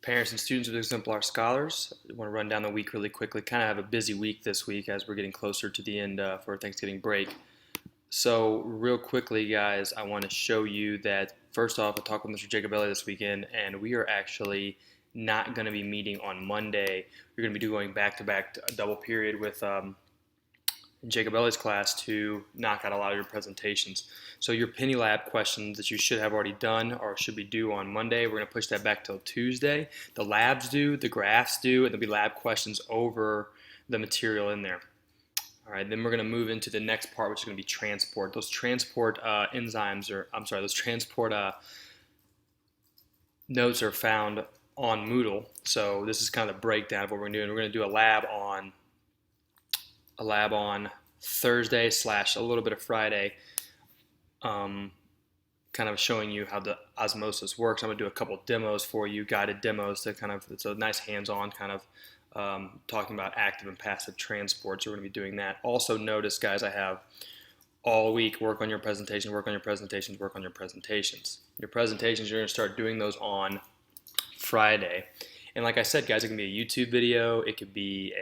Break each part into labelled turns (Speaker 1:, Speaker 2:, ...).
Speaker 1: Parents and students of Exemplar Scholars, I want to run down the week really quickly. Kind of have a busy week this week as we're getting closer to the end for Thanksgiving break. So real quickly, guys, I want to show you that first off, I talked with Mr. Jacobelli this weekend, and we are actually not going to be meeting on Monday. We're going to be going back-to-back a double period with Jacobelli's class to knock out a lot of your presentations. So your Penny Lab questions that you should have already done or should be due on Monday, we're going to push that back till Tuesday. The labs due, the graphs due, and there'll be lab questions over the material in there. All right, then we're going to move into the next part, which is going to be transport. Those transport those transport notes are found on Moodle. So this is kind of the breakdown of what we're doing. We're going to do a lab on Thursday / a little bit of Friday, kind of showing you how the osmosis works. I'm going to do a couple demos for you, guided demos to it's a nice hands-on kind of talking about active and passive transport. So we're going to be doing that. Also notice, guys, I have all week work on your presentations, work on your presentations, work on your presentations. Your presentations, you're going to start doing those on Friday. And like I said, guys, it can be a YouTube video. It could be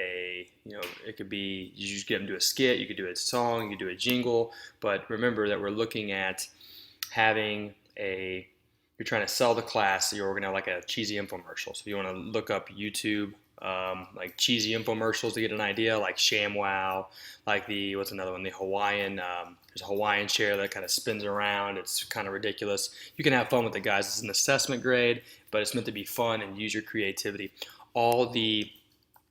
Speaker 1: you just get them to do a skit. You could do a song. You could do a jingle. But remember that we're looking at having you're trying to sell the class. So you're going to have like a cheesy infomercial. So if you want to look up YouTube, like cheesy infomercials to get an idea, like ShamWow, like what's another one? The Hawaiian, there's a Hawaiian chair that kind of spins around. It's kind of ridiculous. You can have fun with it, guys. It's an assessment grade, but it's meant to be fun and use your creativity. All the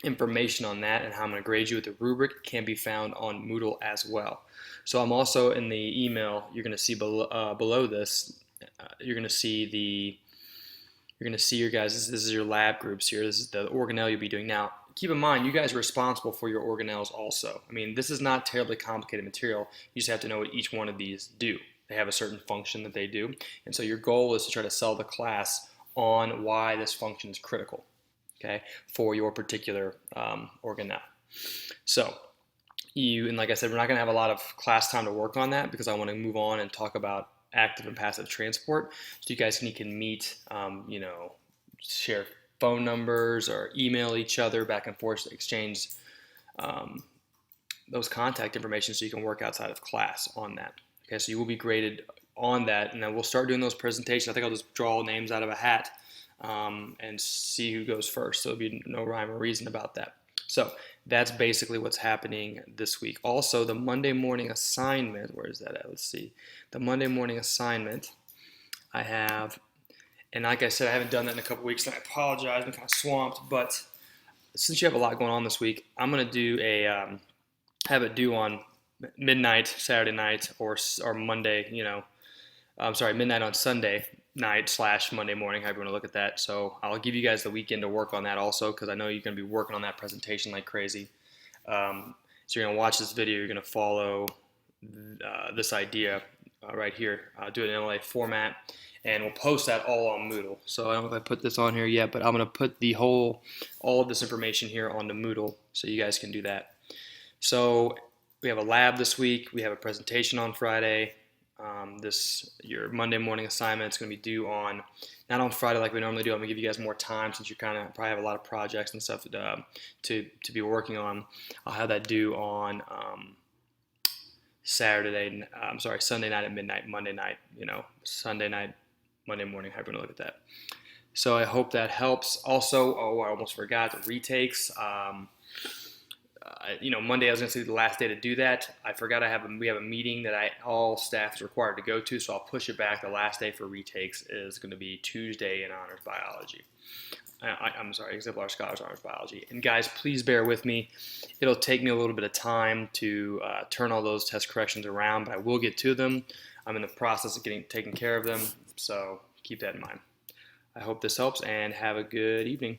Speaker 1: information on that and how I'm going to grade you with the rubric can be found on Moodle as well. So I'm also in the email. You're going to see below this. You're going to see your guys. This is your lab groups here. This is the organelle you'll be doing. Now, keep in mind, you guys are responsible for your organelles also. I mean, this is not terribly complicated material. You just have to know what each one of these do. They have a certain function that they do. And so your goal is to try to sell the class on why this function is critical, okay, for your particular organelle. So and like I said, we're not going to have a lot of class time to work on that because I want to move on and talk about active and passive transport. So you guys can meet, share phone numbers or email each other back and forth, exchange those contact information so you can work outside of class on that. Okay, so you will be graded on that, and then we'll start doing those presentations. I think I'll just draw names out of a hat and see who goes first. So there'll be no rhyme or reason about that. So that's basically what's happening this week. Also, the Monday morning assignment, where is that at? Let's see. The Monday morning assignment I have, and like I said, I haven't done that in a couple weeks, and I apologize. I'm kind of swamped, but since you have a lot going on this week, I'm going to do have it due on midnight Saturday night or Monday, midnight on Sunday night / Monday morning, however you want to look at that. So I'll give you guys the weekend to work on that also, because I know you're going to be working on that presentation like crazy. So you're going to watch this video, you're going to follow this idea right here. Do it in MLA format, and we'll post that all on Moodle. So I don't know if I put this on here yet, but I'm going to put all of this information here onto Moodle so you guys can do that. So we have a lab this week. We have a presentation on Friday. Your Monday morning assignment is going to be due not on Friday like we normally do. I'm going to give you guys more time since you probably have a lot of projects and stuff to be working on. I'll have that due on Sunday night at midnight, Monday night, Sunday night, Monday morning, however you want to look at that. So I hope that helps. Also, I almost forgot the retakes. Monday I was going to say the last day to do that. I forgot we have a meeting that all staff is required to go to, so I'll push it back. The last day for retakes is going to be Tuesday in Honors Biology. Exemplar Scholars Honors Biology. And guys, please bear with me. It'll take me a little bit of time to turn all those test corrections around, but I will get to them. I'm in the process of taking care of them, so keep that in mind. I hope this helps, and have a good evening.